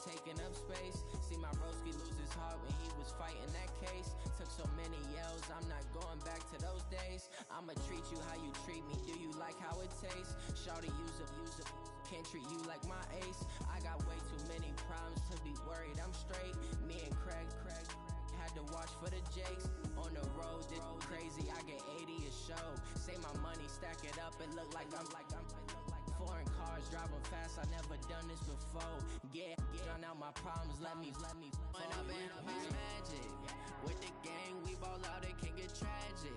taking up space. See my broski lose his heart when he was fighting that case. Took so many yells, I'm not going back to those days. I'ma treat you how you treat me, do you like how it tastes? Shawty use up, can't treat you like my ace. I got way too many problems to be worried, I'm straight. Me and Craig had to watch for the Jakes. On the road, this crazy, I get 80 a show. Say my money, stack it up, it look like I'm foreign cars, driving fast, I never done this before. Yeah, drown out my problems, let me point up and it's magic. With the gang, we ball out, it can get tragic.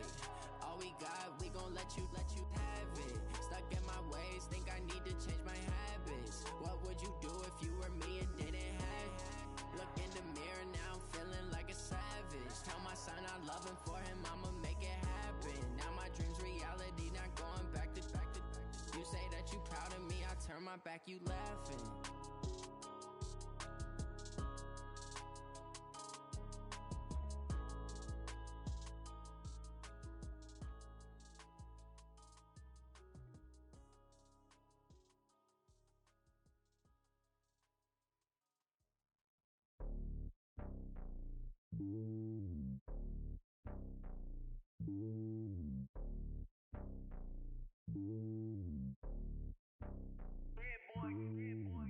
All we got, we gon' let you have it. Stuck in my ways, think I need to change my habits. What would you do if you were me and didn't have it? Look in the mirror, now I'm feeling like a savage. Tell my son I love him, for him I'ma make it happen. Now my dream's reality, not going back to. You say that you proud of me, I turn my back, you laughing.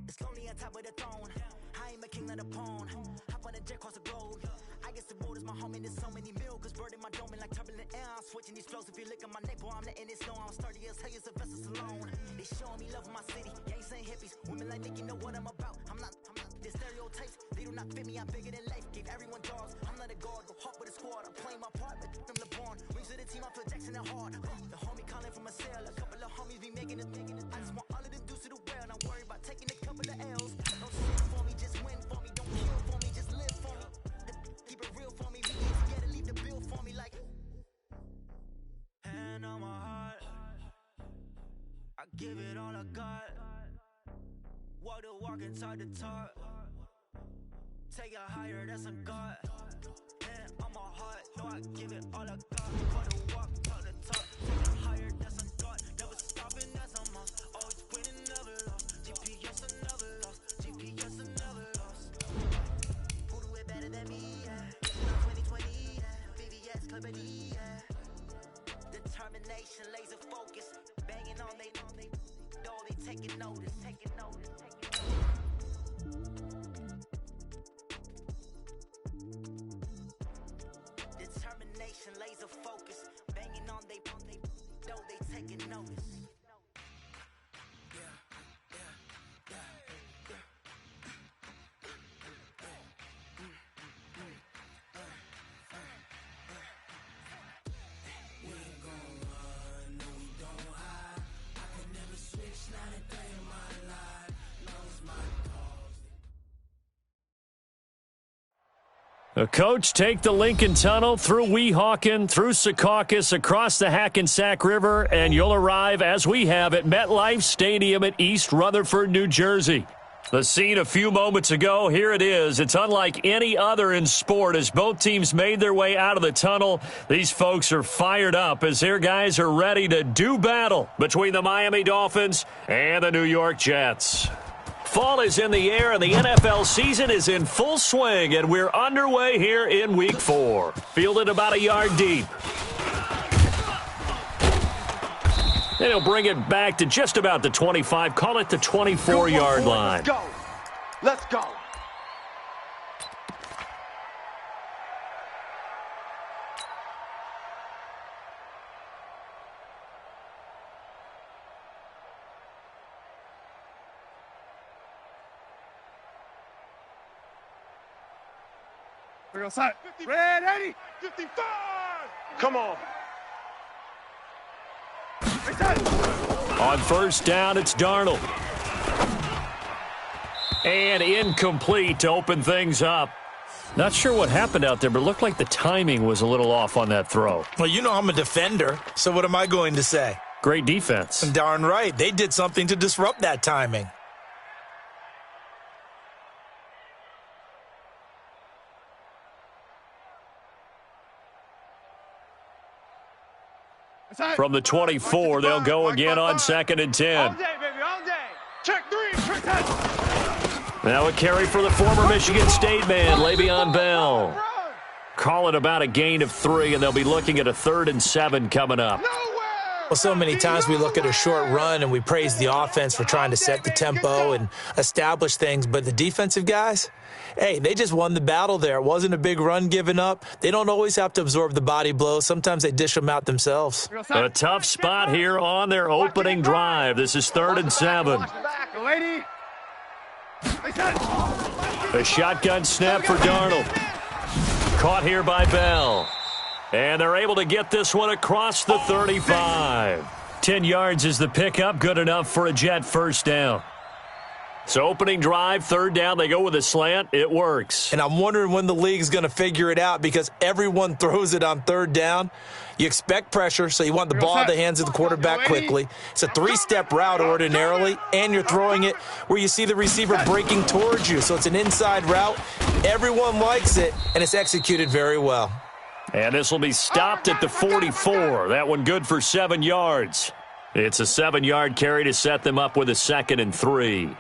It's lonely on top of the throne. I ain't a king of the pawn. Hop on a jet across the globe. I guess the road is my home and there's so many milkers burning my dome like turbulent air. I'm switching these flows. If you look at my neck, boy, I'm letting it snow. I'm sturdy as hell, as a vessel alone. They showing me love in my city. Gangs ain't hippies. Women like Nick, you know what I'm about. I'm not the stereotypes. They do not fit me. I'm bigger than life. Gave everyone dogs. I'm not a guard. Go hard with a squad. I'm playing my part, but from LeBron. Rings to the team. I feel Jackson and hard. The homie calling from a cell. A couple of homies be making it. I just want all of them dudes to the well. Not worry about taking a couple of L's. Don't sit for me, just win for me. Don't kill for me, just live for me. Keep it real for me. We get together, leave the bill for me like. Hand on my heart, I give it all I got. Walk the walk and talk the talk. Take it higher, that's a God. Hand on my heart, no, I give it all I got. Walk the walk, talk the talk. Take it higher, that's a God. Never stopping, that's a must. Always winning, never lost. GPS, I never lost. GPS, I never lost. Who do it better than me? Yeah. 2020, yeah. VVS, Clippity, yeah. Determination, laser focus. Banging on they door, they taking notice. Determination, laser focus. Banging on they door, they taking notice. The coach take the Lincoln Tunnel through Weehawken, through Secaucus, across the Hackensack River, and you'll arrive, as we have, at MetLife Stadium at East Rutherford, New Jersey. The scene a few moments ago, here it is. It's unlike any other in sport as both teams made their way out of the tunnel. These folks are fired up as their guys are ready to do battle between the Miami Dolphins and the New York Jets. Fall is in the air, and the NFL season is in full swing, and we're underway here in Week 4. Fielded about a yard deep. And he'll bring it back to just about the 25, call it the 24-yard line. Let's go. Let's go. We're going side. Red 80, 55. Come on. On first down, it's Darnold. And incomplete to open things up. Not sure what happened out there, but it looked like the timing was a little off on that throw. Well, you know I'm a defender, so what am I going to say? Great defense. Darn right. They did something to disrupt that timing. From the 24, they'll go again on 2nd and 10. All day, baby, all day. Check 3, check 10. Now a carry for the former Michigan State man, Le'Veon Bell. Call it about a gain of 3, and they'll be looking at a 3rd and 7 coming up. Well, so many times we look at a short run and we praise the offense for trying to set the tempo and establish things, but the defensive guys, hey, they just won the battle there. It wasn't a big run given up. They don't always have to absorb the body blows. Sometimes they dish them out themselves. A tough spot here on their opening drive. This is 3rd and 7. A shotgun snap for Darnold. Caught here by Bell. And they're able to get this one across the 35. 10 yards is the pickup, good enough for a Jet first down. So opening drive, 3rd down, they go with a slant. It works. And I'm wondering when the league's going to figure it out because everyone throws it on 3rd down. You expect pressure, so you want the ball in the hands of the quarterback quickly. It's a 3-step route ordinarily, and you're throwing it where you see the receiver breaking towards you. So it's an inside route. Everyone likes it, and it's executed very well. And this will be stopped at the 44. That one good for 7 yards. It's a 7-yard carry to set them up with a 2nd and 3.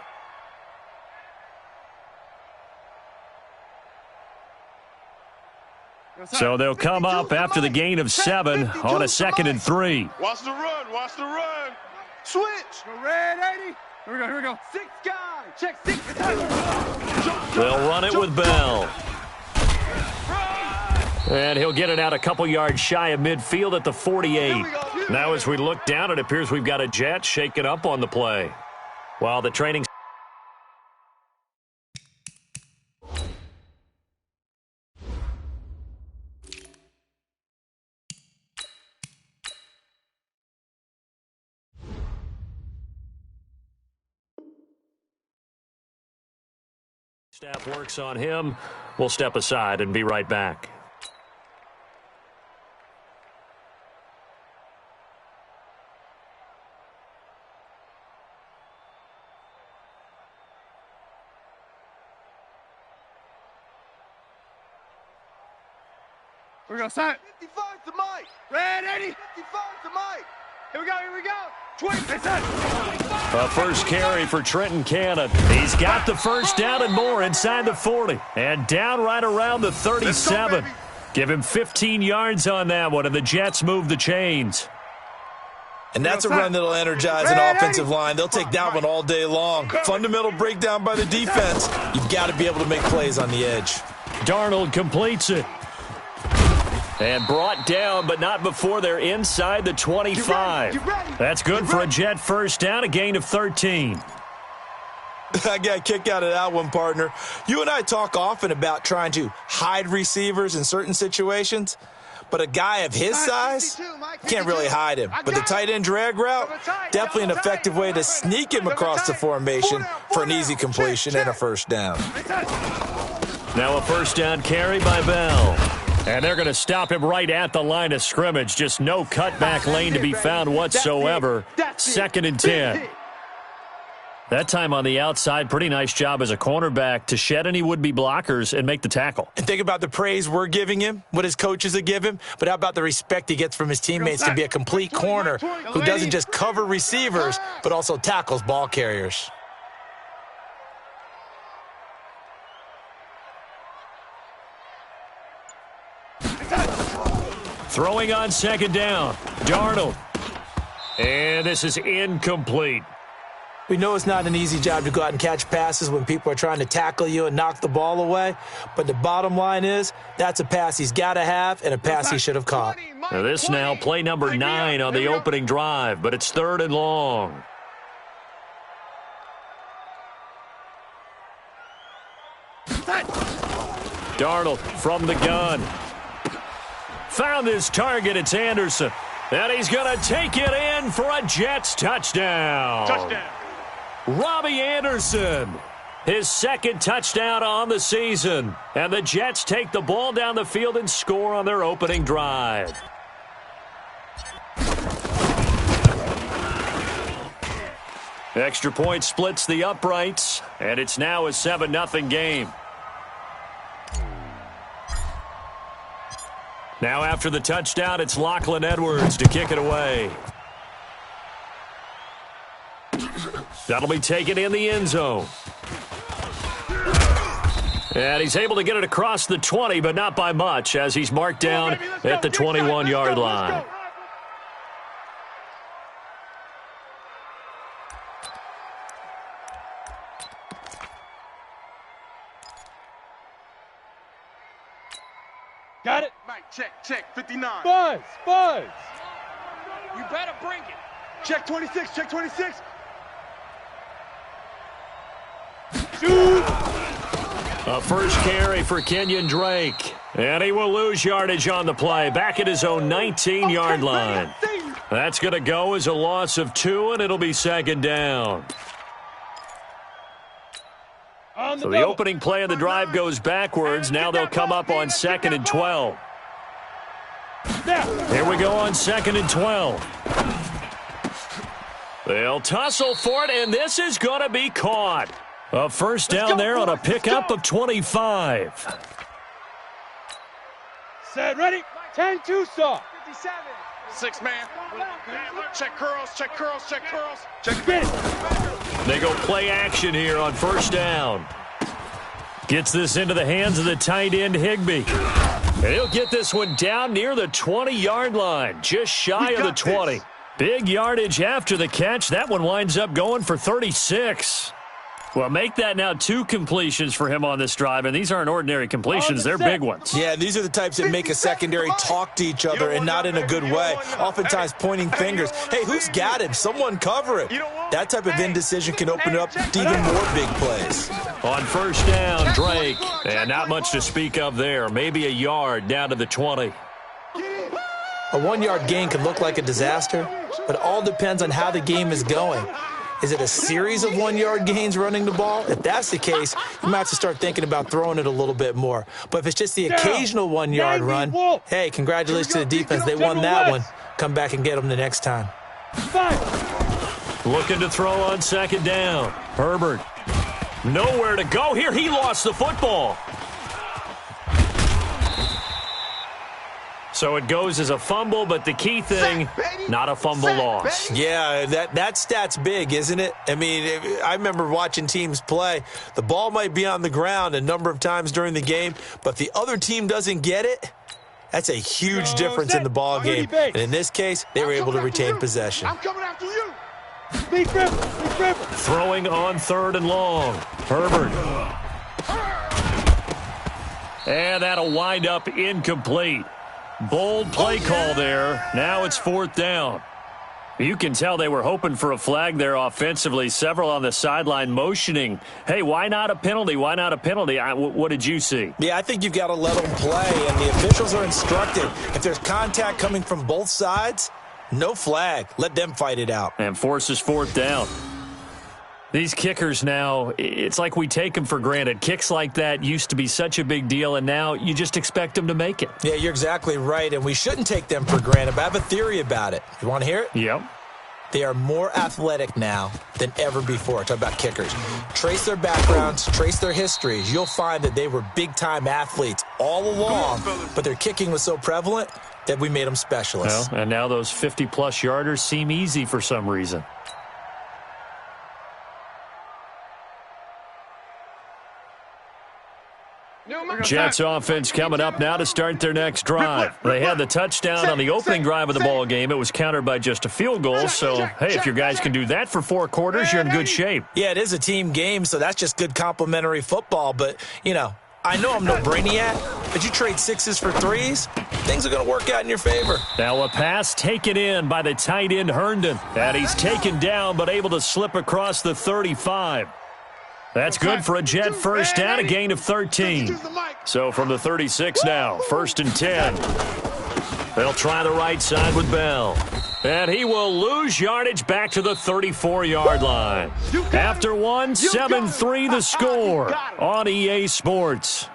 So they'll come up after the gain of 7 on a 2nd and 3. Watch the run. Watch the run. Switch. Red 80. Here we go. 6 guys. Check 6. They'll run it with Bell. And he'll get it out a couple yards shy of midfield at the 48. Now as we look down, it appears we've got a Jet shaking up on the play. While the training staff works on him, we'll step aside and be right back. We're going to set. 55 to Mike. Red 80. 55 to Mike. Here we go. 20. A first carry for Trenton Cannon. He's got the first down and more inside the 40. And down right around the 37. Give him 15 yards on that one, and the Jets move the chains. And that's a run that'll energize an offensive line. They'll take that one all day long. Fundamental breakdown by the defense. You've got to be able to make plays on the edge. Darnold completes it. And brought down, but not before they're inside the 25. That's good for a Jet first down, a gain of 13. I got a kick out of that one, partner. You and I talk often about trying to hide receivers in certain situations, but a guy of his size can't really hide him. But the tight end drag route, definitely an effective way to sneak him across the formation for an easy completion and a first down. Now a first down carry by Bell. And they're going to stop him right at the line of scrimmage. Just no cutback lane to be found whatsoever. 2nd and 10. That time on the outside, pretty nice job as a cornerback to shed any would-be blockers and make the tackle. And think about the praise we're giving him, what his coaches have given him, but how about the respect he gets from his teammates to be a complete corner who doesn't just cover receivers, but also tackles ball carriers. Throwing on 2nd down, Darnold. And this is incomplete. We know it's not an easy job to go out and catch passes when people are trying to tackle you and knock the ball away, but the bottom line is that's a pass he's got to have and a pass he should have caught. Now this now play number 9 on the opening drive, but it's 3rd and long. Darnold from the gun. Found his target, it's Anderson. And he's going to take it in for a Jets touchdown. Robbie Anderson, his 2nd touchdown on the season. And the Jets take the ball down the field and score on their opening drive. Extra point splits the uprights, and it's now a 7-0 game. Now after the touchdown, it's Lachlan Edwards to kick it away. That'll be taken in the end zone. And he's able to get it across the 20, but not by much, as he's marked down at the 21-yard line. Got it? Mike, check, 59. Buzz! You better bring it. Check 26, check 26. Shoot! A first carry for Kenyon Drake. And he will lose yardage on the play, back at his own 19-yard line. That's going to go as a loss of 2, and it'll be second down. So the opening play of the drive goes backwards. Now they'll come up on 2nd and 12. Here we go on 2nd and 12. They'll tussle for it, and this is going to be caught. A first down there on a pickup of 25. Set, ready? 10-2 stop. 57. 6 man. Check curls. Check Get it. They go play action here on first down. Gets this into the hands of the tight end, Higbee. And he'll get this one down near the 20-yard line, just shy of the 20. Big yardage after the catch. That one winds up going for 36. Well, make that now 2 completions for him on this drive, and these aren't ordinary completions. They're big ones. Yeah, these are the types that make a secondary talk to each other, and not in a good way. Oftentimes pointing fingers. Hey, who's got him? Someone cover it. That type of indecision can open up to even more big plays. On first down, Drake. And not much to speak of there. Maybe a yard down to the 20. A 1-yard gain can look like a disaster, but it all depends on how the game is going. Is it a series of 1-yard gains running the ball? If that's the case, you might have to start thinking about throwing it a little bit more. But if it's just the occasional 1-yard run, hey, congratulations to the defense. They won that one. Come back and get them the next time. Looking to throw on second down. Herbert. Nowhere to go here. He lost the football. So it goes as a fumble, but the key thing, not a fumble loss. Yeah, that stat's big, isn't it? I mean, I remember watching teams play. The ball might be on the ground a number of times during the game, but the other team doesn't get it. That's a huge difference in the ball game. And in this case, they were able to retain possession. I'm coming after you. Big grip. Throwing on 3rd and long. Herbert. And that'll wind up incomplete. Bold play call there. Now it's 4th down. You can tell they were hoping for a flag there offensively. Several on the sideline motioning. Hey, why not a penalty? Why not a penalty? What did you see? Yeah, I think you've got to let them play, and the officials are instructed. If there's contact coming from both sides, no flag. Let them fight it out. And forces 4th down. These kickers now, it's like we take them for granted. Kicks like that used to be such a big deal, and now you just expect them to make it. Yeah, you're exactly right, and we shouldn't take them for granted, but I have a theory about it. You want to hear it? Yep. They are more athletic now than ever before. Talk about kickers. Trace their backgrounds, trace their histories. You'll find that they were big-time athletes all along, but their kicking was so prevalent that we made them specialists. Well, and now those 50-plus yarders seem easy for some reason. Jets offense coming up now to start their next drive. They had the touchdown on the opening drive of the ball game. It was countered by just a field goal. So, hey, if your guys can do that for 4 quarters, you're in good shape. Yeah, it is a team game, so that's just good complimentary football. But, you know I'm no brainiac, but you trade 6s for 3s, things are going to work out in your favor. Now a pass taken in by the tight end Herndon. And he's taken down but able to slip across the 35. That's good for a Jet first down, a gain of 13. So from the 36 now, 1st and 10. They'll try the right side with Bell. And he will lose yardage back to the 34-yard line. After one, 7-3 the score on EA Sports.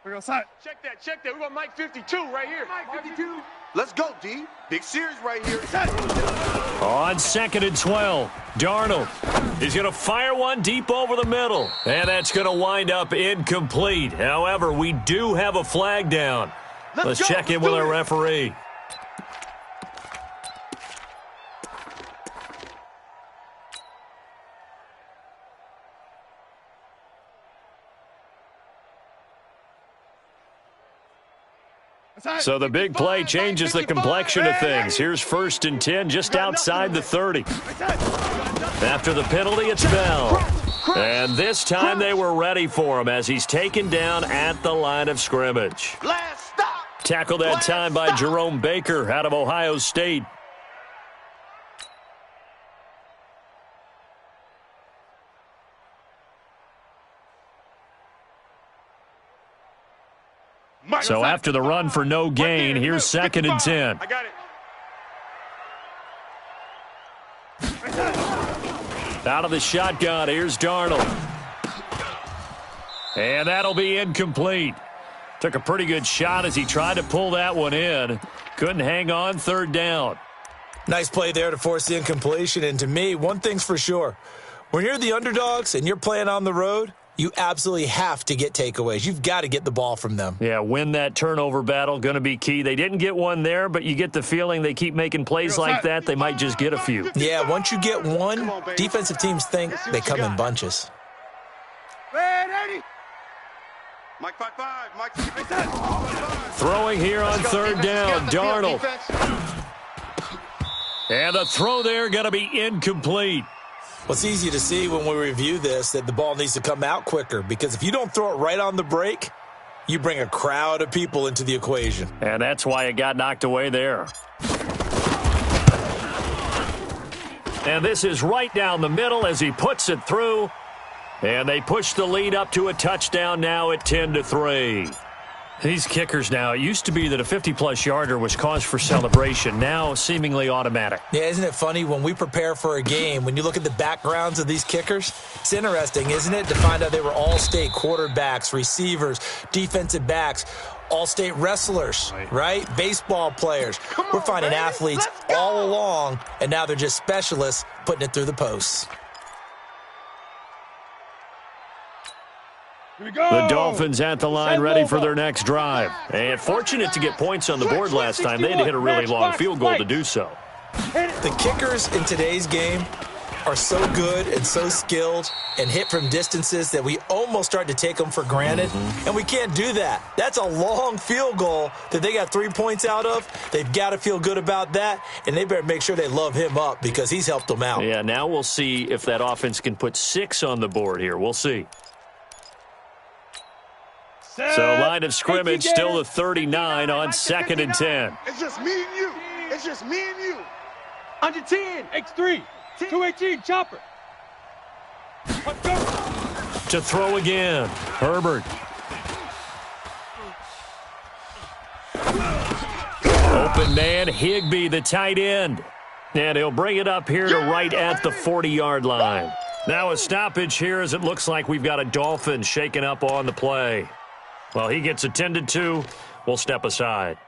We're going to sign. Check that. We got Mike 52 right here. Mike 52. Let's go, D. Big series right here. On 2nd and 12, Darnold. He's going to fire one deep over the middle. And that's going to wind up incomplete. However, we do have a flag down. Let's check in with our referee. So the big play changes the complexion of things. Here's 1st and 10 just outside the 30. After the penalty, it's Bell. And this time they were ready for him as he's taken down at the line of scrimmage. Tackled that time by Jerome Baker out of Ohio State. So after the run for no gain, here's 2nd and 10. I got it. Out of the shotgun, here's Darnold. And that'll be incomplete. Took a pretty good shot as he tried to pull that one in. Couldn't hang on, 3rd down. Nice play there to force the incompletion. And to me, one thing's for sure. When you're the underdogs and you're playing on the road, you absolutely have to get takeaways. You've got to get the ball from them. Yeah, win that turnover battle, going to be key. They didn't get one there, but you get the feeling they keep making plays like that, they might just get a few. Yeah, once you get one, defensive teams think they come in bunches. Red 80. Mike 5-5. Mike 5-5. Throwing here on 3rd down, Darnold. And the throw there going to be incomplete. Well, it's easy to see when we review this that the ball needs to come out quicker, because if you don't throw it right on the break, you bring a crowd of people into the equation. And that's why it got knocked away there. And this is right down the middle as he puts it through. And they push the lead up to a touchdown now at 10-3. These kickers now, it used to be that a 50-plus yarder was cause for celebration. Now seemingly automatic. Yeah, isn't it funny when we prepare for a game, when you look at the backgrounds of these kickers? It's interesting, isn't it, to find out they were all-state quarterbacks, receivers, defensive backs, all-state wrestlers, right? Baseball players. We're finding athletes all along, and now they're just specialists putting it through the posts. The Dolphins at the line ready for their next drive. And fortunate to get points on the board last time. They had to hit a really long field goal to do so. The kickers in today's game are so good and so skilled and hit from distances that we almost start to take them for granted. And we can't do that. That's a long field goal that they got 3 points out of. They've got to feel good about that, and they better make sure they love him up because he's helped them out. Yeah, now we'll see if that offense can put 6 on the board here. We'll see. So line of scrimmage still the 39 on 2nd and 10. It's just me and you. It's just me and you. Under 10, X3, 218, chopper. To throw again, Herbert. Open man, Higbee, the tight end. And he'll bring it up here to right at the 40-yard line. Now a stoppage here as it looks like we've got a Dolphin shaken up on the play. Well, he gets attended to. We'll step aside.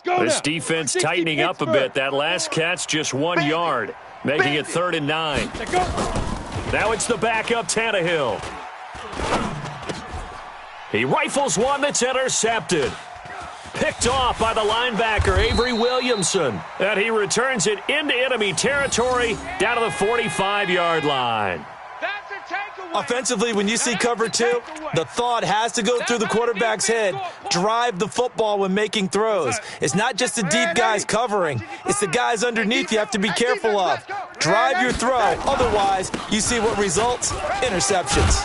This defense tightening up a bit. That last catch just 1 yard, making it 3rd and 9. Now it's the backup Tannehill. He rifles one that's intercepted. Picked off by the linebacker, Avery Williamson. And he returns it into enemy territory down to the 45-yard line. Offensively, when you see cover 2, the thought has to go through the quarterback's head. Drive the football when making throws. It's not just the deep guys covering. It's the guys underneath you have to be careful of. Drive your throw. Otherwise, you see what results? Interceptions.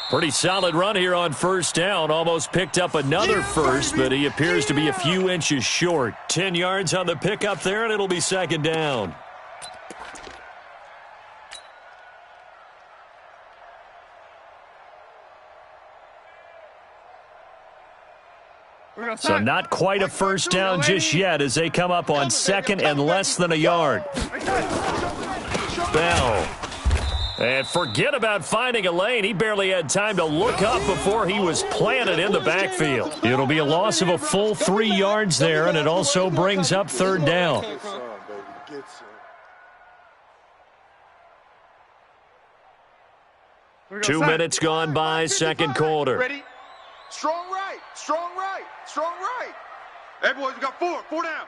Pretty solid run here on 1st down. Almost picked up another first, but he appears to be a few inches short. 10 yards on the pickup there, and it'll be 2nd down. So not quite a first down just yet as they come up on second and less than a yard. Bell. And forget about finding a lane. He barely had time to look up before he was planted in the backfield. It'll be a loss of a full 3 yards there, and it also brings up third down. 2 minutes gone by, second quarter. Ready? Strong right, strong right, strong right. Hey, boys, we got 4 down.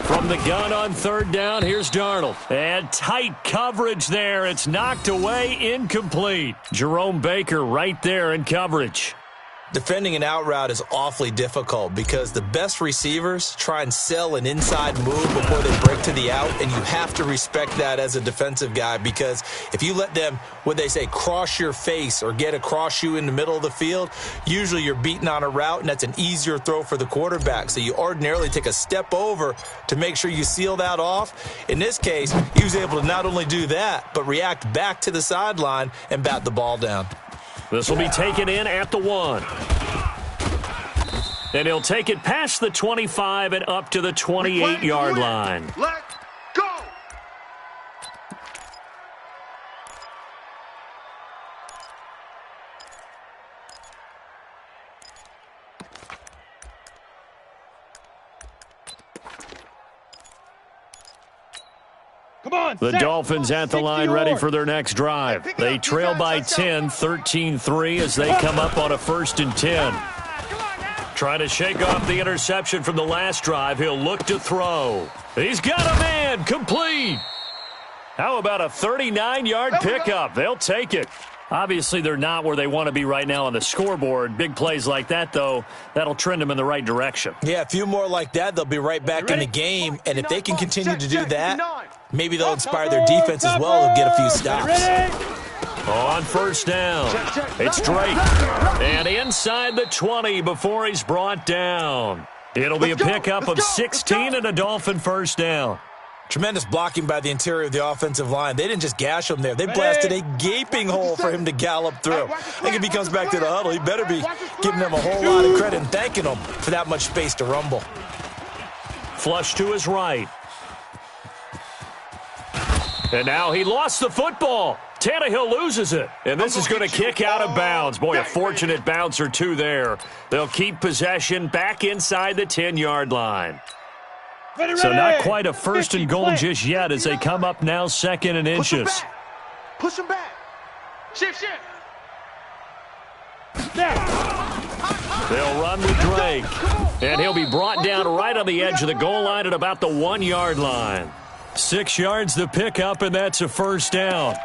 From the gun on third down, here's Darnold. And tight coverage there. It's knocked away, incomplete. Jerome Baker right there in coverage. Defending an out route is awfully difficult because the best receivers try and sell an inside move before they break to the out, and you have to respect that as a defensive guy because if you let them, what they say, cross your face or get across you in the middle of the field, usually you're beaten on a route, and that's an easier throw for the quarterback. So you ordinarily take a step over to make sure you seal that off. In this case, he was able to not only do that, but react back to the sideline and bat the ball down. This will be taken in at the 1. And he'll take it past the 25 and up to the 28-yard line. Let go. Come on. The Dolphins at the line ready for their next drive. They trail by 10, 13-3 as they come up on a 1st and 10. Trying to shake off the interception from the last drive. He'll look to throw. He's got a man. Complete. How about a 39-yard pickup? They'll take it. Obviously, they're not where they want to be right now on the scoreboard. Big plays like that, though, that'll trend them in the right direction. Yeah, a few more like that, they'll be right back in the game. And if they can continue to do that, maybe they'll inspire their defense as well. They'll get a few stops. On first down, it's Drake. And inside the 20 before he's brought down. It'll be a pickup of 16 and a Dolphin first down. Tremendous blocking by the interior of the offensive line. They didn't just gash him there. They blasted a gaping hole for him to gallop through. I think if he comes back to the huddle, he better be giving them a whole lot of credit and thanking them for that much space to rumble. Flush to his right. And now he lost the football. Tannehill loses it, and this is going to kick out of bounds. Boy, a fortunate bounce or two there. They'll keep possession back inside the 10-yard line. So not quite a 1st and goal just yet as they come up now 2nd and inches. Push him back. Shift. They'll run with Drake, and he'll be brought down right on the edge of the goal line at about the 1-yard line. 6 yards the pickup, and that's a first down.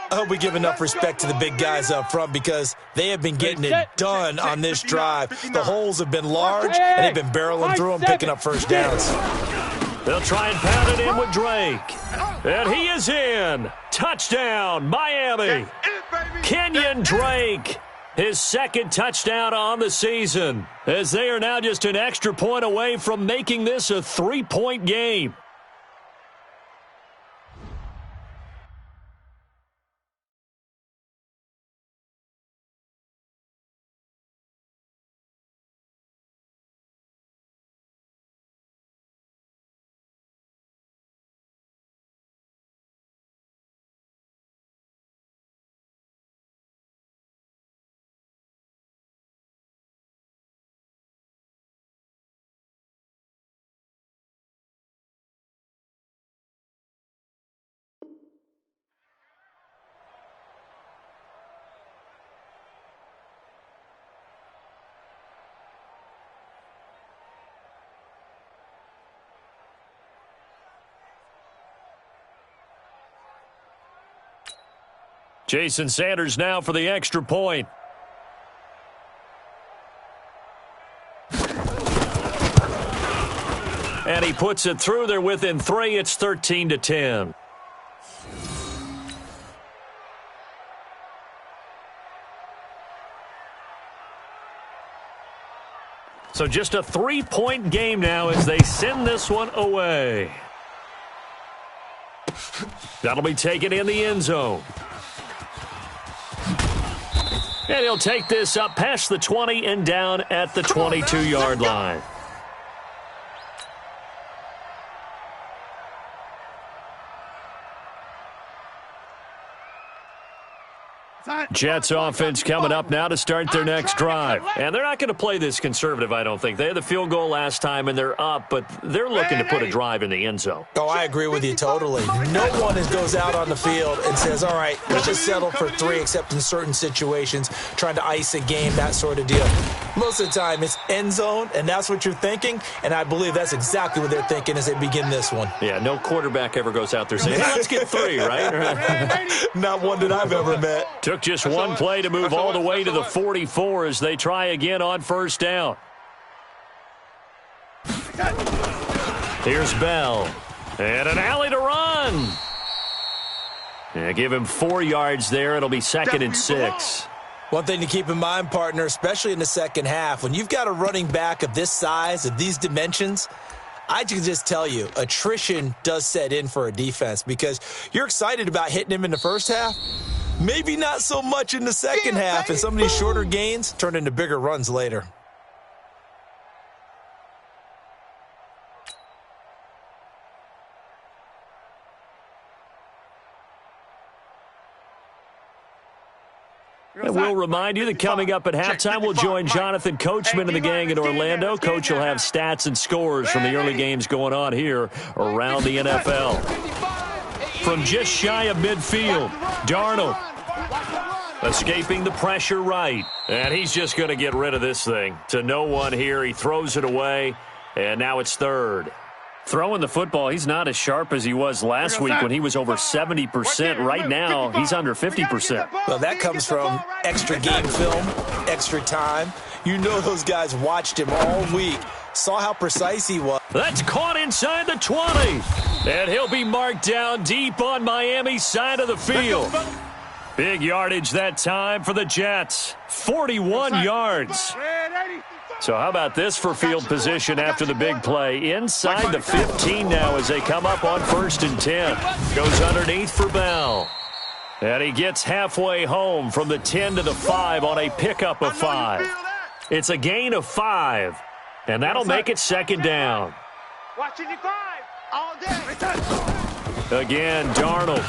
I hope we give enough respect to the big guys up front because they have been getting it done on this drive. The holes have been large, and they've been barreling through them, picking up first downs. They'll try and pound it in with Drake. And he is in. Touchdown, Miami. Kenyon Drake, his 2nd touchdown on the season, as they are now just an extra point away from making this a 3-point game. Jason Sanders now for the extra point. And he puts it through. They're within 3. It's 13-10. So just a 3-point game now as they send this one away. That'll be taken in the end zone. And he'll take this up past the 20 and down at the 22-yard line. Jets offense coming up now to start their next drive. And they're not going to play this conservative, I don't think. They had the field goal last time, and they're up, but they're looking to put a drive in the end zone. Oh, I agree with you totally. No one goes out on the field and says, all right, let's just settle for 3, except in certain situations, trying to ice a game, that sort of deal. Most of the time, it's end zone, and that's what you're thinking, and I believe that's exactly what they're thinking as they begin this one. Yeah, no quarterback ever goes out there saying, hey, let's get 3, right? Not one that I've ever met. Took just one play to move all the way to the 44 as they try again on first down. Here's Bell. And an alley to run. Yeah, give him 4 yards there. It'll be 2nd and 6. One thing to keep in mind, partner, especially in the second half, when you've got a running back of this size, of these dimensions, I can just tell you, attrition does set in for a defense because you're excited about hitting him in the first half. Maybe not so much in the second half, and some of these shorter gains turn into bigger runs later. And we'll remind you that coming up at halftime, we'll join Jonathan Coachman and the gang in Orlando. Coach will have stats and scores from the early games going on here around the NFL. From just shy of midfield, Darnold escaping the pressure right. And he's just going to get rid of this thing. To no one here. He throws it away, and now it's 3rd. Throwing the football, he's not as sharp as he was last week when he was over 70%. Right now, he's under 50%. Well, that comes from extra game film, extra time. You know those guys watched him all week, saw how precise he was. That's caught inside the 20. And he'll be marked down deep on Miami's side of the field. Big yardage that time for the Jets. 41 yards. So how about this for field position after the big play? Inside the 15 now as they come up on 1st and 10. Goes underneath for Bell. And he gets halfway home from the 10 to the 5 on a pickup of 5. It's a gain of 5. And that'll make it 2nd down. Watching you 5 all day. Again, Darnold.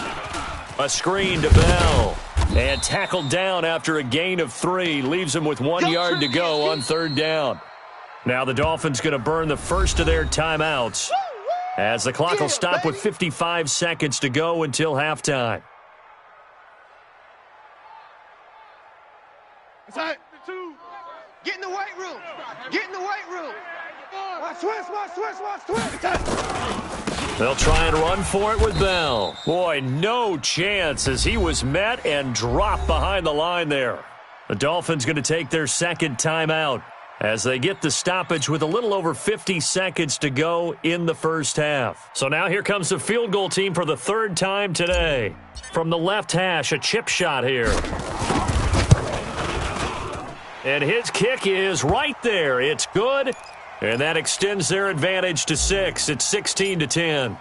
A screen to Bell. And tackled down after a gain of 3. Leaves him with 1 yard to go on 3rd down. Now the Dolphins going to burn the first of their timeouts as the clock will stop with 55 seconds to go until halftime. Get in the weight room. Get in the weight room. Watch twist. They'll try and run for it with Bell. Boy, no chance as he was met and dropped behind the line there. The Dolphins going to take their 2nd timeout as they get the stoppage with a little over 50 seconds to go in the first half. So now here comes the field goal team for the 3rd time today. From the left hash, a chip shot here. And his kick is right there. It's good. And that extends their advantage to 6. It's 16-10.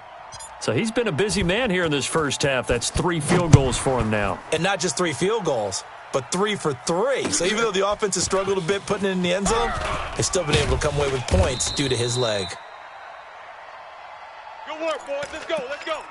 So he's been a busy man here in this first half. That's 3 field goals for him now. And not just 3 field goals, but 3 for 3. So even though the offense has struggled a bit putting it in the end zone, they've still been able to come away with points due to his leg. Good work, boys. Let's go. Let's go.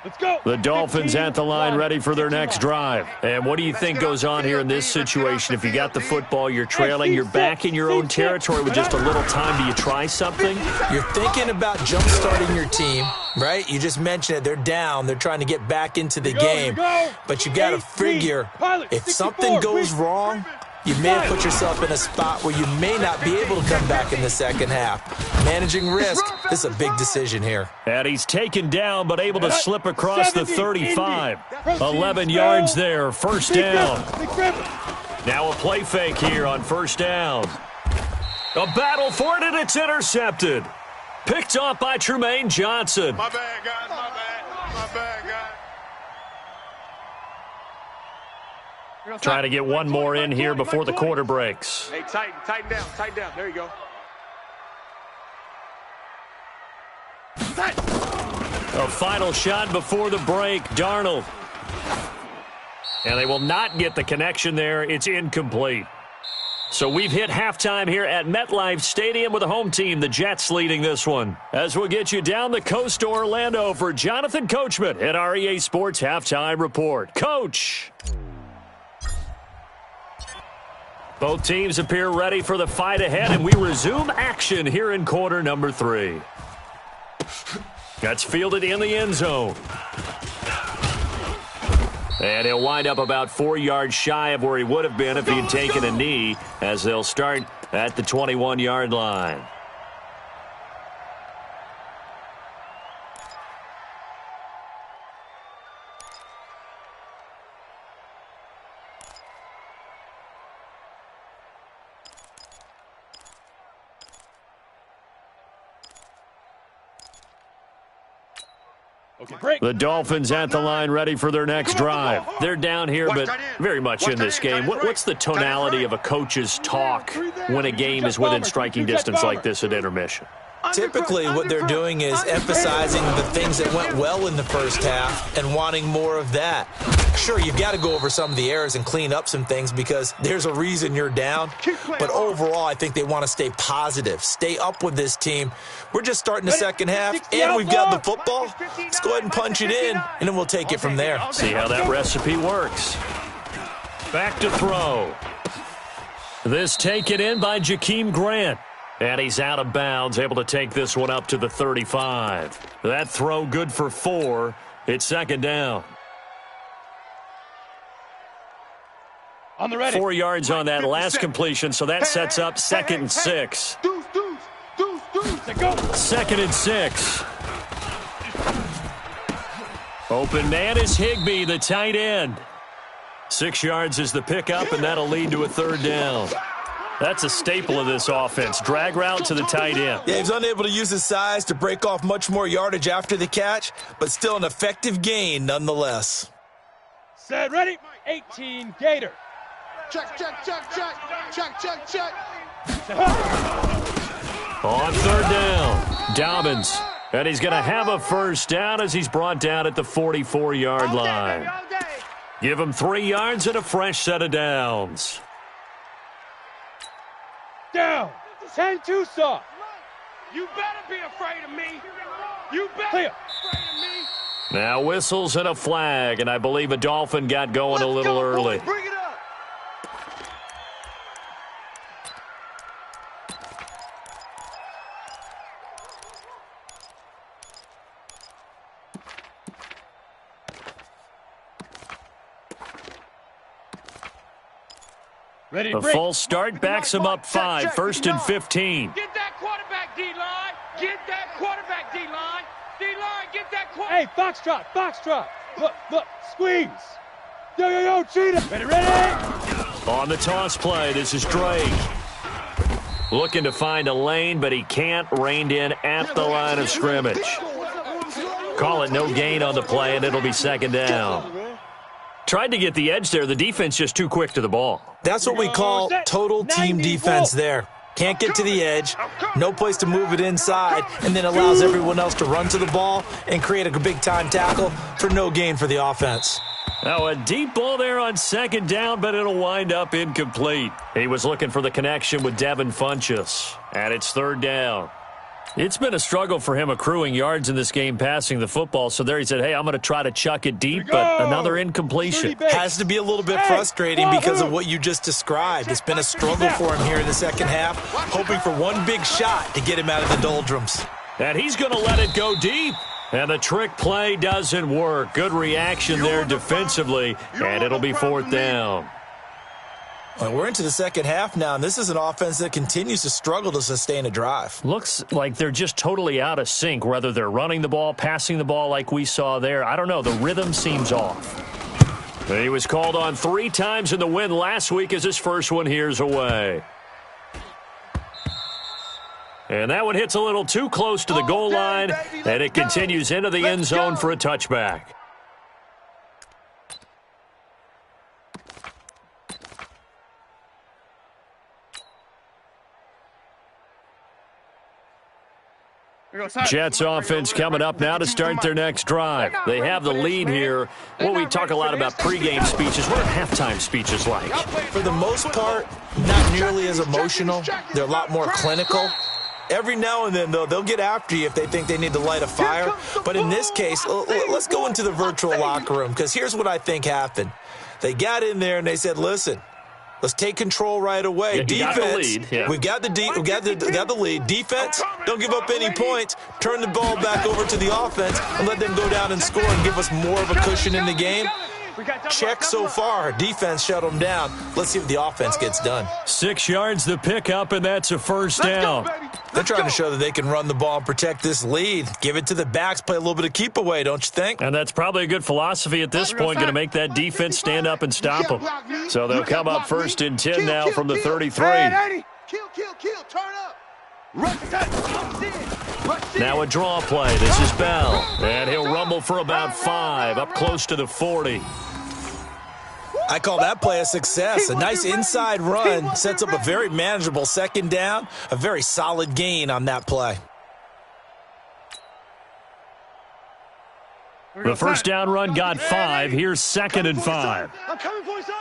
Let's go. The Dolphins at the line ready for their next drive. And what do you think goes on here in this situation? If you got the football, you're trailing, you're back in your own territory with just a little time. Do you try something? You're thinking about jump-starting your team, right? You just mentioned it. They're down. They're trying to get back into the game. But you got to figure if something goes wrong, you may have put yourself in a spot where you may not be able to come back in the second half. Managing risk, this is a big decision here. And he's taken down but able to slip across the 35. 11 yards there, first down. Now a play fake here on first down. A battle for it, and it's intercepted. Picked off by Trumaine Johnson. My bad, guys. My bad. My bad, guys. Trying to get one more in here before the quarter breaks. Hey, tighten down. There you go. A final shot before the break, Darnold. And they will not get the connection there. It's incomplete. So we've hit halftime here at MetLife Stadium with the home team, the Jets, leading this one. As we'll get you down the coast to Orlando for Jonathan Coachman at REA Sports Halftime Report. Coach! Both teams appear ready for the fight ahead, and we resume action here in quarter number 3. That's fielded in the end zone. And he'll wind up about 4 yards shy of where he would have been if he had taken a knee, as they'll start at the 21-yard line. The Dolphins at the line, ready for their next drive. They're down here, but very much in this game. What's the tonality of a coach's talk when a game is within striking distance like this at intermission? Typically, what they're doing is emphasizing the things that went well in the first half and wanting more of that. Sure, you've got to go over some of the errors and clean up some things because there's a reason you're down. But overall, I think they want to stay positive, stay up with this team. We're just starting the second half, and we've got the football. Let's go ahead and punch it in, and then we'll take it from there. See how that recipe works. Back to throw. This taken in by Jakeem Grant. And he's out of bounds, able to take this one up to the 35. That throw good for 4. It's second down. On the ready. 4 yards on that last completion, so that sets up 2nd and 6. Second and 6. Open man is Higbee, the tight end. 6 yards is the pickup, and that'll lead to a 3rd down. That's a staple of this offense. Drag route to the tight end. Yeah, he's unable to use his size to break off much more yardage after the catch, but still an effective gain nonetheless. Set, ready, 18, Gator. Check. On 3rd down, Dobbins. And he's going to have a 1st down as he's brought down at the 44-yard line. Give him 3 yards and a fresh set of downs. Down. 10 Tucson. You better be afraid of me. You better be afraid of me. Now whistles and a flag, and I believe a Dolphin got going a little early. Bring it up. Ready, The full start backs him up 5, 1st and 15. Get that quarterback, D-line. Get that quarterback, D-line. D-line, get that quarterback. Hey, foxtrot. Look, squeeze. Yo, cheetah. Ready. On the toss play, this is Drake. Looking to find a lane, but he can't. Reined in at the line of scrimmage. Call it no gain on the play, and it'll be 2nd down. Tried to get the edge there. The defense just too quick to the ball. That's what we call total team defense there. Can't get to the edge, no place to move it inside, and then allows everyone else to run to the ball and create a big-time tackle for no gain for the offense. Now a deep ball there on 2nd down, but it'll wind up incomplete. He was looking for the connection with Devin Funchess, and it's 3rd down. It's been a struggle for him accruing yards in this game passing the football, so there he said, hey, I'm going to try to chuck it deep, but another incompletion. Has to be a little bit frustrating because of what you just described. It's been a struggle for him here in the second half, hoping for one big shot to get him out of the doldrums. And he's going to let it go deep. And the trick play doesn't work. Good reaction there defensively, and it'll be 4th down. Well, we're into the second half now, and this is an offense that continues to struggle to sustain a drive. Looks like they're just totally out of sync, whether they're running the ball, passing the ball like we saw there. I don't know. The rhythm seems off. He was called on 3 times in the win last week as his first one here's away. And that one hits a little too close to the goal line, and it continues into the end zone for a touchback. Jets offense coming up now to start their next drive. They have the lead here. Well, we talk a lot about pregame speeches. What are halftime speeches like? For the most part, not nearly as emotional. They're a lot more clinical. Every now and then, though, they'll get after you if they think they need to light a fire. But in this case, let's go into the virtual locker room, because here's what I think happened. They got in there and they said, listen, let's take control right away. Yeah, defense, we've got the lead. Defense, don't give up any points. Turn the ball back over to the offense and let them go down and score and give us more of a cushion in the game. Check so far. Defense shut them down. Let's see if the offense gets done. 6 yards the pickup, and that's a first down. They're trying to show that they can run the ball and protect this lead. Give it to the backs, play a little bit of keep away, don't you think? And that's probably a good philosophy at this point, going to make that defense stand up and stop them. So they'll come up 1st and 10 now from the 33. Turn up. Now a draw play. This is Bell. And he'll rumble for about 5, up close to the 40. I call that play a success. A nice inside run sets up a very manageable second down, a very solid gain on that play. The first down run got 5. Here's 2nd and 5. I'm coming for you, son.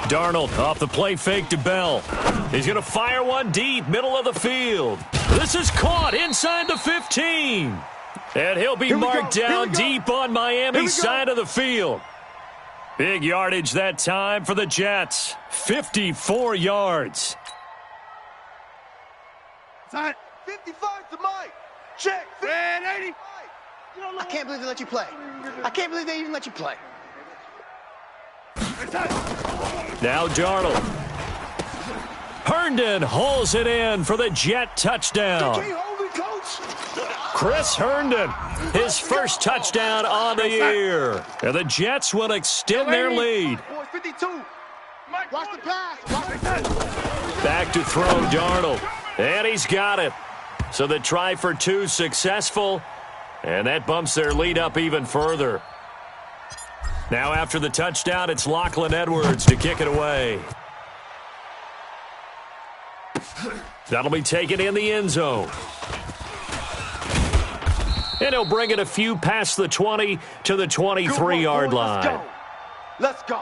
Darnold off the play fake to Bell. He's going to fire one deep, middle of the field. This is caught inside the 15. And he'll be marked down deep on Miami's side of the field. Big yardage that time for the Jets. 54 yards. 55 to Mike. Check. 80. I can't believe they let you play. I can't believe they even let you play. Now Darnold. Herndon hauls it in for the Jet touchdown. Chris Herndon, his first touchdown on the year. And the Jets will extend their lead. 52. Watch the pass. Back to throw Darnold. And he's got it. So the try for 2 successful. And that bumps their lead up even further. Now after the touchdown, it's Lachlan Edwards to kick it away. That'll be taken in the end zone. And he'll bring it a few past the 20 to the 23-yard line. Let's go.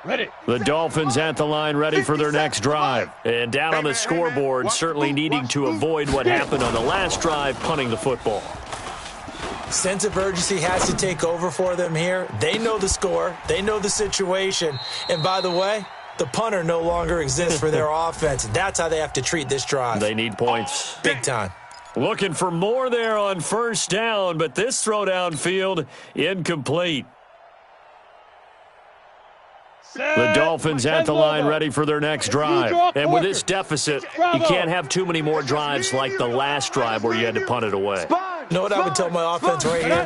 Ready. The Dolphins at the line, ready for their next drive. And down on the scoreboard, certainly needing to avoid what happened on the last drive, punting the football. Sense of urgency has to take over for them here. They know the score. They know the situation. And by the way, the punter no longer exists for their offense. That's how they have to treat this drive. They need points. Big time. Looking for more there on first down, but this throw downfield incomplete. The Dolphins at the line, ready for their next drive. And with this deficit, you can't have too many more drives like the last drive where you had to punt it away. You know what I would tell my offense right here?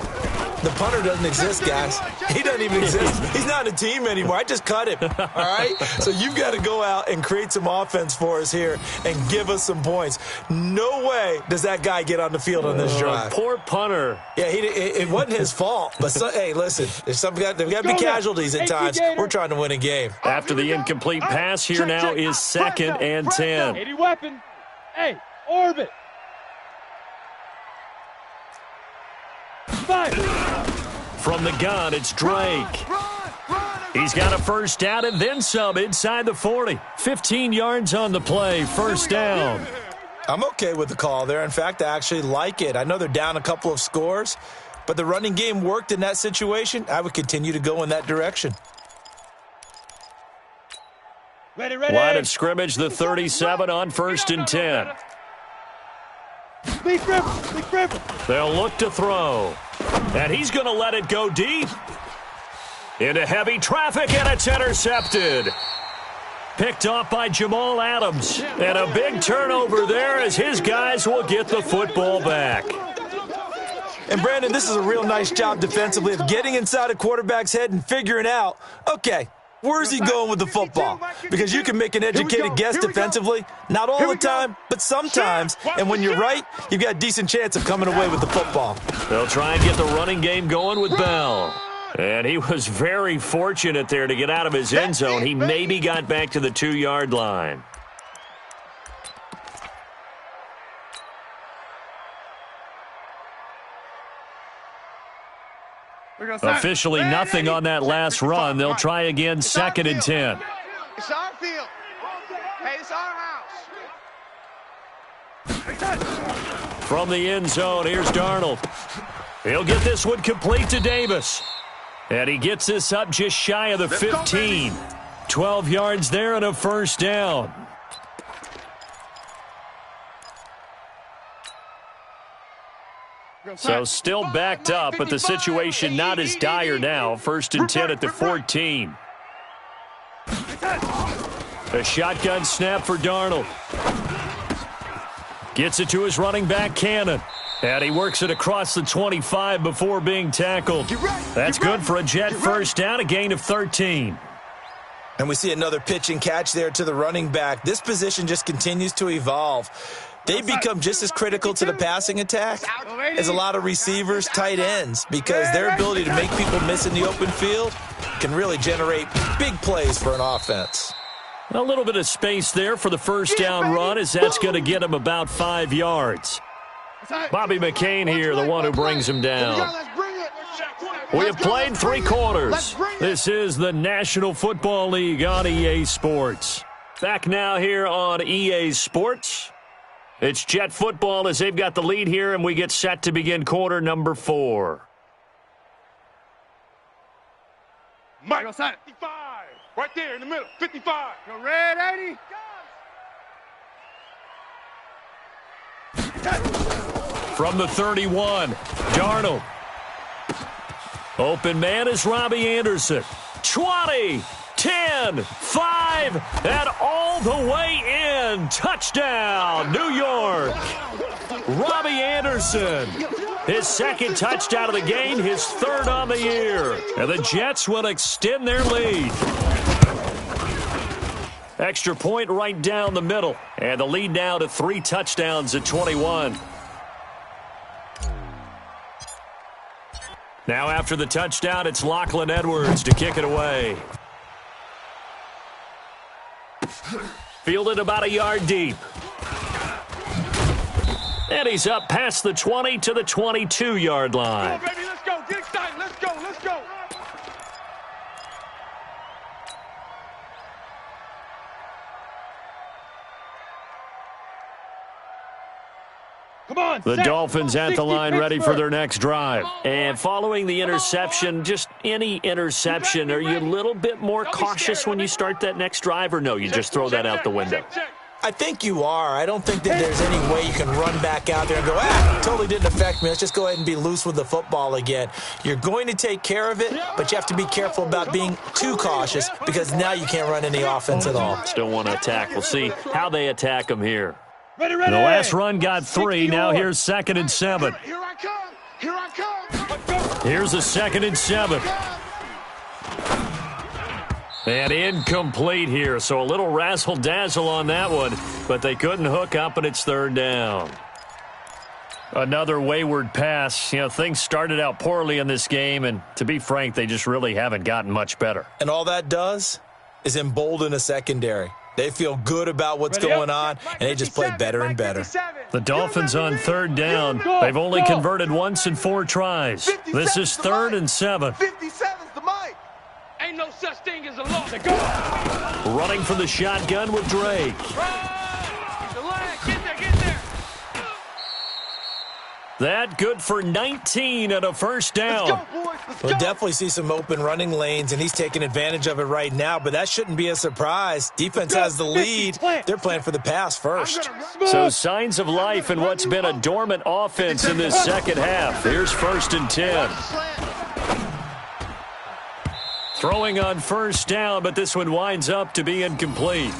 The punter doesn't exist, guys. He doesn't even exist. He's not a team anymore. I just cut him, all right? So you've got to go out and create some offense for us here and give us some points. No way does that guy get on the field on this drive. Poor punter. Yeah, it wasn't his fault. But, hey, listen, there's got to be casualties at times. We're trying to win a game. After the incomplete pass, here now is 2nd and 10. 80 weapon. Hey, orbit. 5. From the gun, it's Drake. He's got a first down and then some inside the 40. 15 yards on the play, first down. I'm okay with the call there. In fact, I actually like it. I know they're down a couple of scores, but the running game worked in that situation. I would continue to go in that direction. Ready. Line of scrimmage, the 37 on 1st and 10. Big river. They'll look to throw. And he's going to let it go deep. Into heavy traffic, and it's intercepted. Picked off by Jamal Adams. And a big turnover there as his guys will get the football back. And, Brandon, this is a real nice job defensively of getting inside a quarterback's head and figuring out, okay, Where's he going with the football? Because you can make an educated guess defensively. Not all the time, but sometimes. And when you're right, you've got a decent chance of coming away with the football. They'll try and get the running game going with Bell. And he was very fortunate there to get out of his end zone. He maybe got back to the 2-yard line. Officially nothing on that last run. They'll try again, 2nd and 10. It's our field. Hey, it's our house. From the end zone, here's Darnold. He'll get this one complete to Davis. And he gets this up just shy of the 15. 12 yards there and a first down. So still backed up, but the situation not as dire now. 1st and 10 at the 14. A shotgun snap for Darnold. Gets it to his running back, Cannon. And he works it across the 25 before being tackled. That's good for a Jet first down, a gain of 13. And we see another pitch and catch there to the running back. This position just continues to evolve. They've become just as critical to the passing attack as a lot of receivers, tight ends, because their ability to make people miss in the open field can really generate big plays for an offense. A little bit of space there for the first down run, as that's going to get him about 5 yards. Bobby McCain here, the one who brings him down. We have played 3 quarters. This is the National Football League on EA Sports. Back now here on EA Sports. It's Jet football as they've got the lead here, and we get set to begin quarter number 4. Mike, 55. Right there in the middle, 55. Go red, 80. From the 31, Darnold. Open man is Robbie Anderson. 20, 10, 5, and all the way in. Touchdown, New York. Robbie Anderson. His 2nd touchdown of the game, his 3rd on the year. And the Jets will extend their lead. Extra point right down the middle. And the lead now to 3 touchdowns at 21. Now after the touchdown, it's Lachlan Edwards to kick it away. Fielded about a yard deep. And he's up past the 20 to the 22-yard line. Come on, baby, let's go. Get excited. Let's go. Let's go. Come on, the Dolphins at the line ready for their next drive. And following the interception, just any interception, are you a little bit more cautious when you start that next drive, or no, you just throw that out the window? I think you are. I don't think that there's any way you can run back out there and go, totally didn't affect me. Let's just go ahead and be loose with the football again. You're going to take care of it, but you have to be careful about being too cautious because now you can't run any offense at all. Still want to attack. We'll see how they attack them here. Ready. The last run got 3. Now here's 2nd and 7. Here I come. Here I come. Here's a 2nd and 7. And incomplete here, so a little razzle-dazzle on that one, but they couldn't hook up, and it's 3rd down. Another wayward pass. You know, things started out poorly in this game, and to be frank, they just really haven't gotten much better. And all that does is embolden a secondary. They feel good about what's going on, and they just play better and better. The Dolphins on 3rd down. They've only converted once in 4 tries. This is 3rd and 7. 57's the Mike. Ain't no such thing as a loss. Go. Running for the shotgun with Drake. Get there. That good for 19 and a first down. Let's go, boys. We'll definitely see some open running lanes, and he's taking advantage of it right now, but that shouldn't be a surprise. Defense has the lead. They're playing for the pass first. So signs of life in what's been a dormant offense in this second half. Here's 1st and 10. Throwing on 1st down, but this one winds up to be incomplete.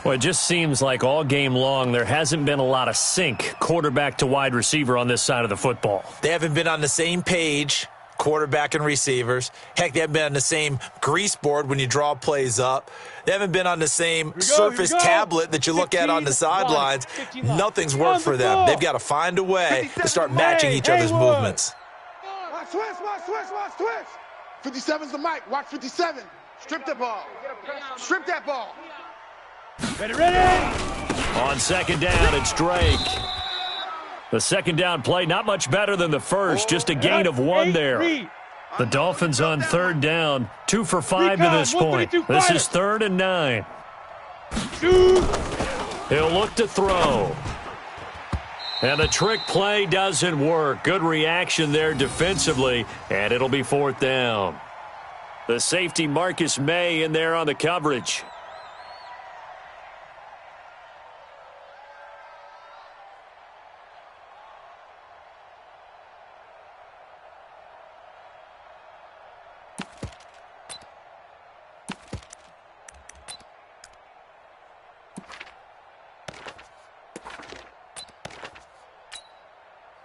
Well, it just seems like all game long there hasn't been a lot of sync quarterback to wide receiver on this side of the football. They haven't been on the same page quarterback and receivers. Heck, they haven't been on the same grease board when you draw plays up. They haven't been on the same surface tablet that you look at on the sidelines. Nothing's worked for them. They've got to find a way to start matching each other's movements. Watch, twist. 57's the mic. Watch 57. Strip the ball. Strip that ball. Ready. On second down, it's Drake. The second down play, not much better than the first, just a gain of 1 there. The Dolphins on third down, 2 for 5 to this point. This is 3rd and 9. He'll look to throw. And the trick play doesn't work. Good reaction there defensively, and it'll be 4th down. The safety Marcus May in there on the coverage.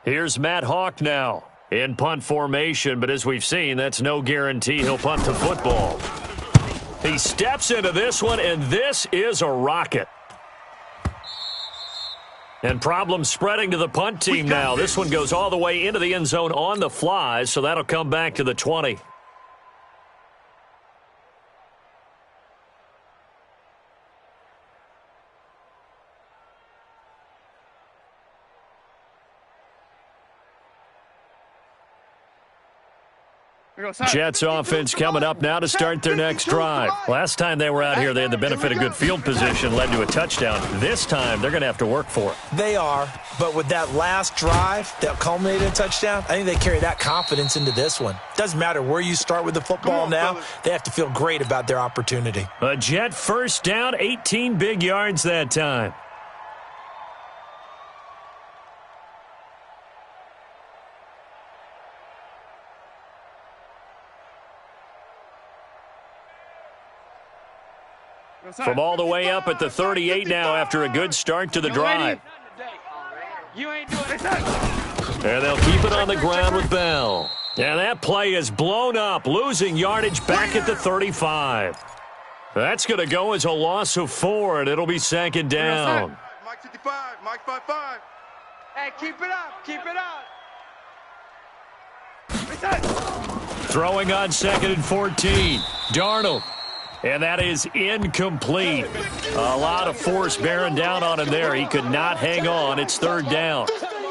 Here's Matt Hawk now in punt formation, but as we've seen, that's no guarantee he'll punt the football. He steps into this one, and this is a rocket. And problems spreading to the punt team now. This one goes all the way into the end zone on the fly, so that'll come back to the 20. Jets offense coming up now to start their next drive. Last time they were out here, they had the benefit of good field position, led to a touchdown. This time, they're going to have to work for it. They are, but with that last drive that culminated in a touchdown, I think they carry that confidence into this one. Doesn't matter where you start with the football now, they have to feel great about their opportunity. A Jet first down, 18 big yards that time. From all the way up at the 38 now after a good start to the drive. And they'll keep it on the ground with Bell. And that play is blown up, losing yardage back at the 35. That's going to go as a loss of 4, and it'll be 2nd down. Mike 55, Mike 55. Hey, keep it up. Throwing on 2nd and 14. Darnold. And that is incomplete. A lot of force bearing down on him there. He could not hang on. It's 3rd down.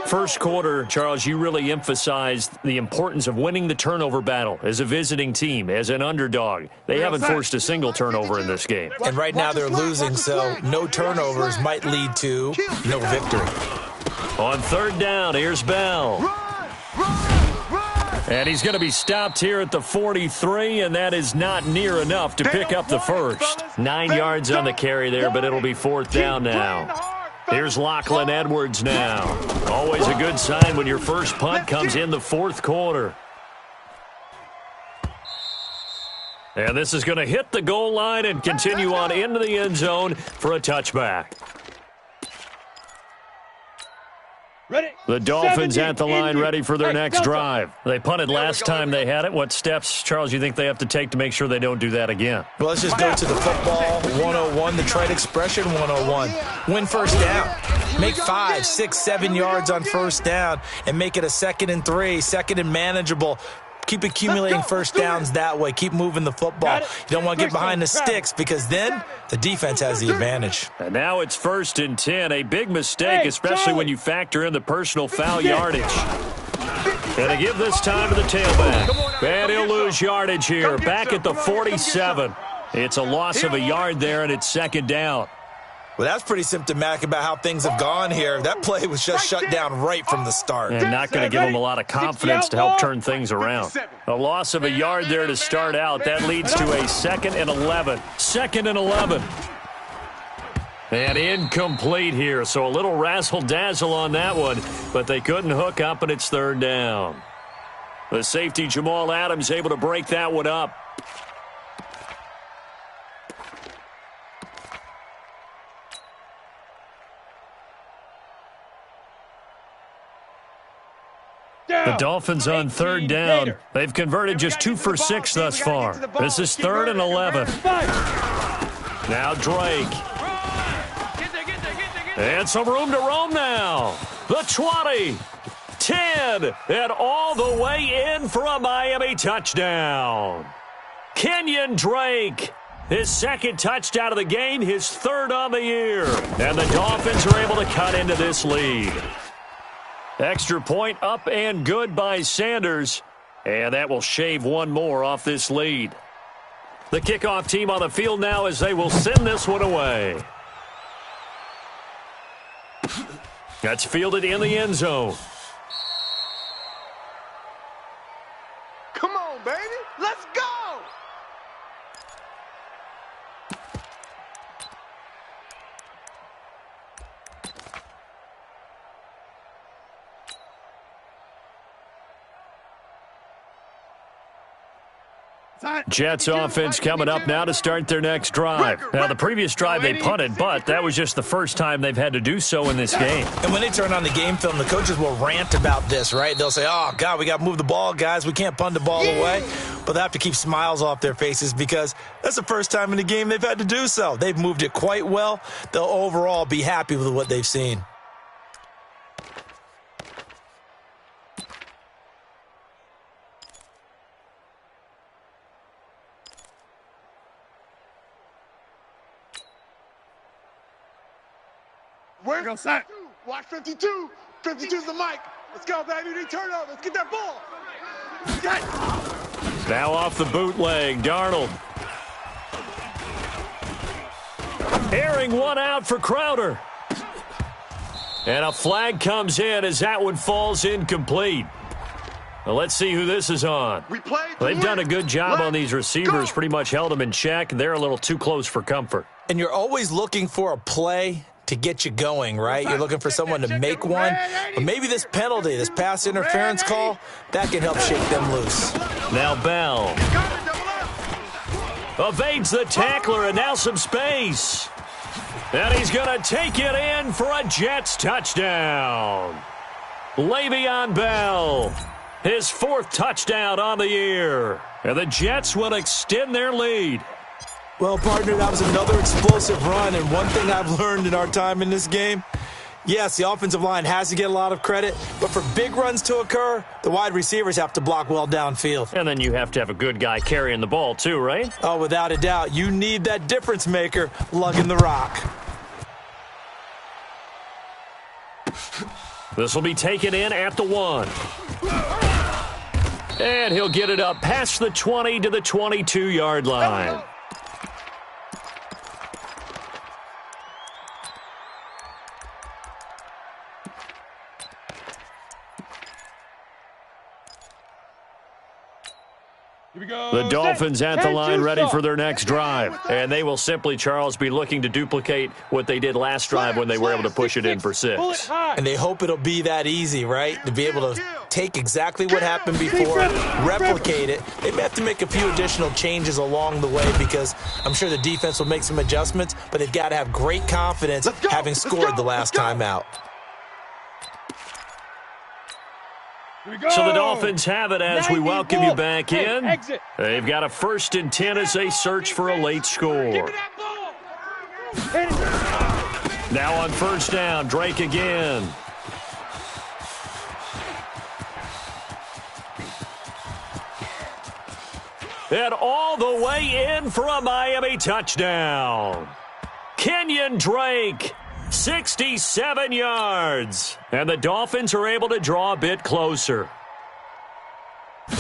First quarter, Charles, you really emphasized the importance of winning the turnover battle as a visiting team, as an underdog. They haven't forced a single turnover in this game. And right now they're losing, so no turnovers might lead to no victory. On 3rd down, here's Bell. And he's going to be stopped here at the 43, and that is not near enough to pick up the first. 9 yards on the carry there, but it'll be 4th down now. Here's Lachlan Edwards now. Always a good sign when your first punt comes in the 4th quarter. And this is going to hit the goal line and continue on into the end zone for a touchback. The Dolphins at the line ready for their next drive. They punted last time they had it. What steps, Charles, you think they have to take to make sure they don't do that again? Well, let's just go to the football 101, the trade expression 101. Win first down. Make 5, 6, 7 yards on first down and make it a 2nd and 3, 2nd and manageable. Keep accumulating first downs that way. Keep moving the football. You don't want to get behind the sticks because then the defense has the advantage. And now it's 1st and 10. A big mistake, especially when you factor in the personal foul yardage. And they give this time to the tailback. And he'll lose yardage here. Back at the 47. It's a loss of a yard there, and it's 2nd down. Well, that's pretty symptomatic about how things have gone here. That play was just shut down right from the start. And not going to give them a lot of confidence to help turn things around. A loss of a yard there to start out. That leads to a 2nd and 11. 2nd and 11. And incomplete here. So a little razzle-dazzle on that one. But they couldn't hook up, and it's 3rd down. The safety, Jamal Adams, able to break that one up. The Dolphins on third down. They've converted just 2 for 6 thus far. This is 3rd and 11. Now Drake. And some room to roam now. The 20, 10, and all the way in for a Miami touchdown. Kenyon Drake, his 2nd touchdown of the game, his 3rd on the year. And the Dolphins are able to cut into this lead. Extra point up and good by Sanders. And that will shave one more off this lead. The kickoff team on the field now as they will send this one away. That's fielded in the end zone. Come on, baby. Let's go. Jets offense coming up now to start their next drive. Now, the previous drive they punted, but that was just the first time they've had to do so in this game. And when they turn on the game film, the coaches will rant about this, right? They'll say, oh, God, we got to move the ball, guys. We can't punt the ball away. But they have to keep smiles off their faces because that's the first time in the game they've had to do so. They've moved it quite well. They'll overall be happy with what they've seen. We're going to set. Watch 52. 52's the mic. Let's go, baby. They turn over. Let's get that ball. Now off the bootleg, Darnold. Airing one out for Crowder. And a flag comes in as that one falls incomplete. Well, let's see who this is on. They've done a good job on these receivers, pretty much held them in check. They're a little too close for comfort. And you're always looking for a play to get you going, right? You're looking for someone to make one. But maybe this penalty, this pass interference call, that can help shake them loose. Now Bell evades the tackler, and now some space. And he's going to take it in for a Jets touchdown. Le'Veon Bell, his 4th touchdown on the year. And the Jets will extend their lead. Well, partner, that was another explosive run, and one thing I've learned in our time in this game, yes, the offensive line has to get a lot of credit, but for big runs to occur, the wide receivers have to block well downfield. And then you have to have a good guy carrying the ball too, right? Oh, without a doubt. You need that difference maker lugging the rock. This will be taken in at the 1. And he'll get it up past the 20 to the 22-yard line. The Dolphins at the line ready for their next drive. And they will simply, Charles, be looking to duplicate what they did last drive when they were able to push it in for 6. And they hope it'll be that easy, right? To be able to take exactly what happened before, replicate it. They may have to make a few additional changes along the way because I'm sure the defense will make some adjustments, but they've got to have great confidence having scored the last time out. So the Dolphins have it as we welcome you back in. They've got a 1st and 10 as they search for a late score. Now on 1st down, Drake again. And all the way in for a Miami touchdown. Kenyon Drake. 67 yards. And the Dolphins are able to draw a bit closer. Go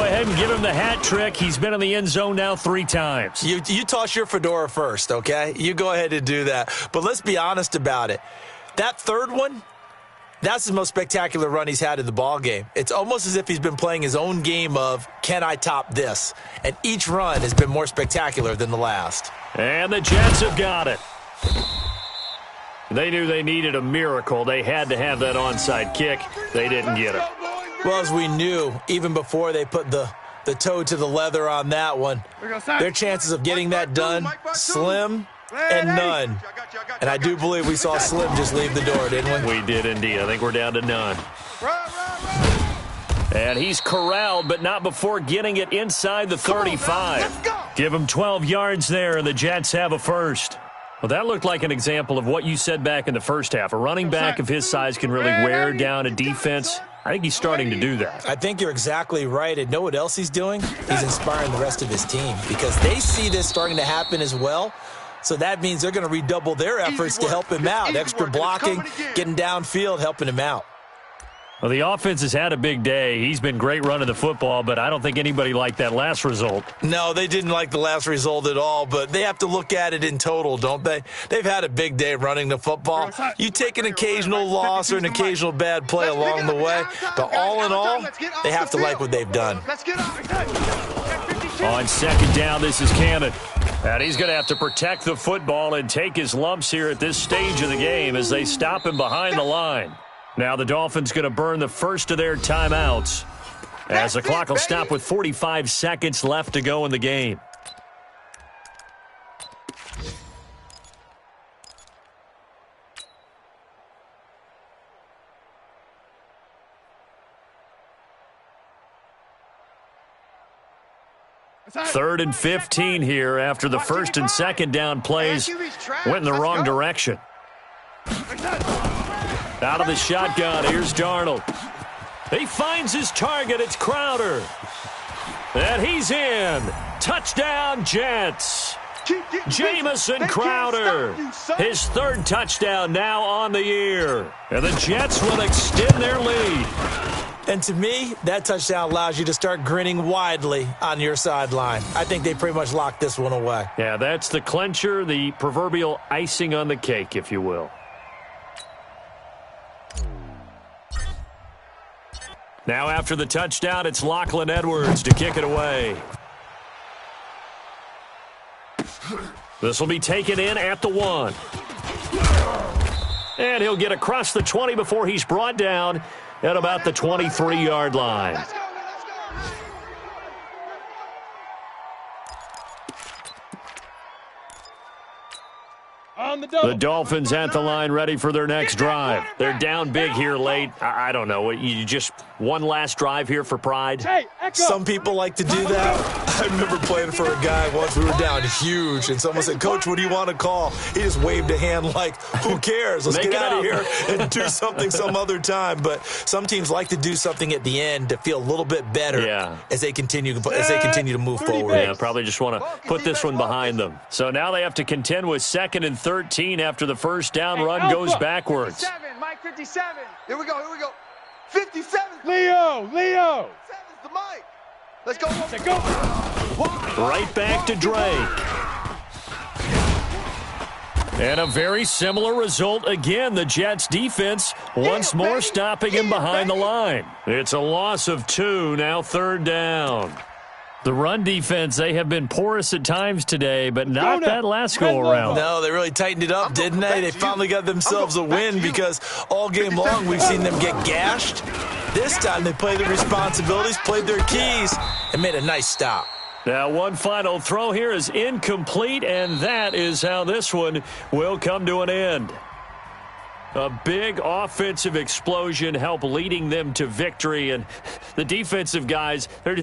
ahead and give him the hat trick. He's been in the end zone now 3 times. You toss your fedora first, okay? You go ahead and do that. But let's be honest about it. That 3rd one, that's the most spectacular run he's had in the ball game. It's almost as if he's been playing his own game of, can I top this? And each run has been more spectacular than the last. And the Jets have got it. They knew they needed a miracle. They had to have that onside kick. They didn't get it. Well, as we knew, even before they put the toe to the leather on that one, their chances of getting that done, slim and none. And I do believe we saw Slim just leave the door, didn't we? We did indeed. I think we're down to none. And he's corralled, but not before getting it inside the 35. Give him 12 yards there, and the Jets have a first. Well, that looked like an example of what you said back in the first half. A running back of his size can really wear down a defense. I think he's starting to do that. I think you're exactly right. And know what else he's doing? He's inspiring the rest of his team because they see this starting to happen as well. So that means they're going to redouble their efforts to help him out. Extra blocking, getting downfield, helping him out. Well, the offense has had a big day. He's been great running the football, but I don't think anybody liked that last result. No, they didn't like the last result at all, but they have to look at it in total, don't they? They've had a big day running the football. You take an occasional loss or an occasional bad play along the way, but all in all, they have to like what they've done. On second down, this is Cannon. And he's going to have to protect the football and take his lumps here at this stage of the game as they stop him behind the line. Now the Dolphins going to burn the first of their timeouts as the clock will stop with 45 seconds left to go in the game. Third and 15 here after the first and second down plays went in the wrong direction. Out of the shotgun, here's Darnold. He finds his target, it's Crowder. And he's in. Touchdown, Jets. Jamison Crowder, his third touchdown now on the year. And the Jets will extend their lead. And to me, that touchdown allows you to start grinning widely on your sideline. I think they pretty much locked this one away. Yeah, that's the clincher, the proverbial icing on the cake, if you will. Now after the touchdown, it's Lachlan Edwards to kick it away. This will be taken in at the 1. And he'll get across the 20 before he's brought down at about the 23-yard line. The Dolphins at the line ready for their next drive. They're down big here late. I don't know. You just one last drive here for pride? Some people like to do that. I remember playing for a guy once. We were down huge, and someone said, "Coach, what do you want to call?" He just waved a hand like, "Who cares? Let's get out of here and do something some other time." But some teams like to do something at the end to feel a little bit better as they continue to move forward. Yeah, probably just want to put this one behind them. So now they have to contend with 2nd and 13 after the first down run goes backwards. 57, Mike 57. Here we go. 57. Leo. 7's the Mike. Let's go. Right back to Drake. And a very similar result again. The Jets defense once more stopping him behind the line. It's a loss of 2, now 3rd down. The run defense, they have been porous at times today, but not that last go-around. No, they really tightened it up, didn't they? They finally got themselves a win because all game long we've seen them get gashed. This time they played their responsibilities, played their keys, and made a nice stop. Now one final throw here is incomplete, and that is how this one will come to an end. A big offensive explosion helped leading them to victory, and the defensive guys, they're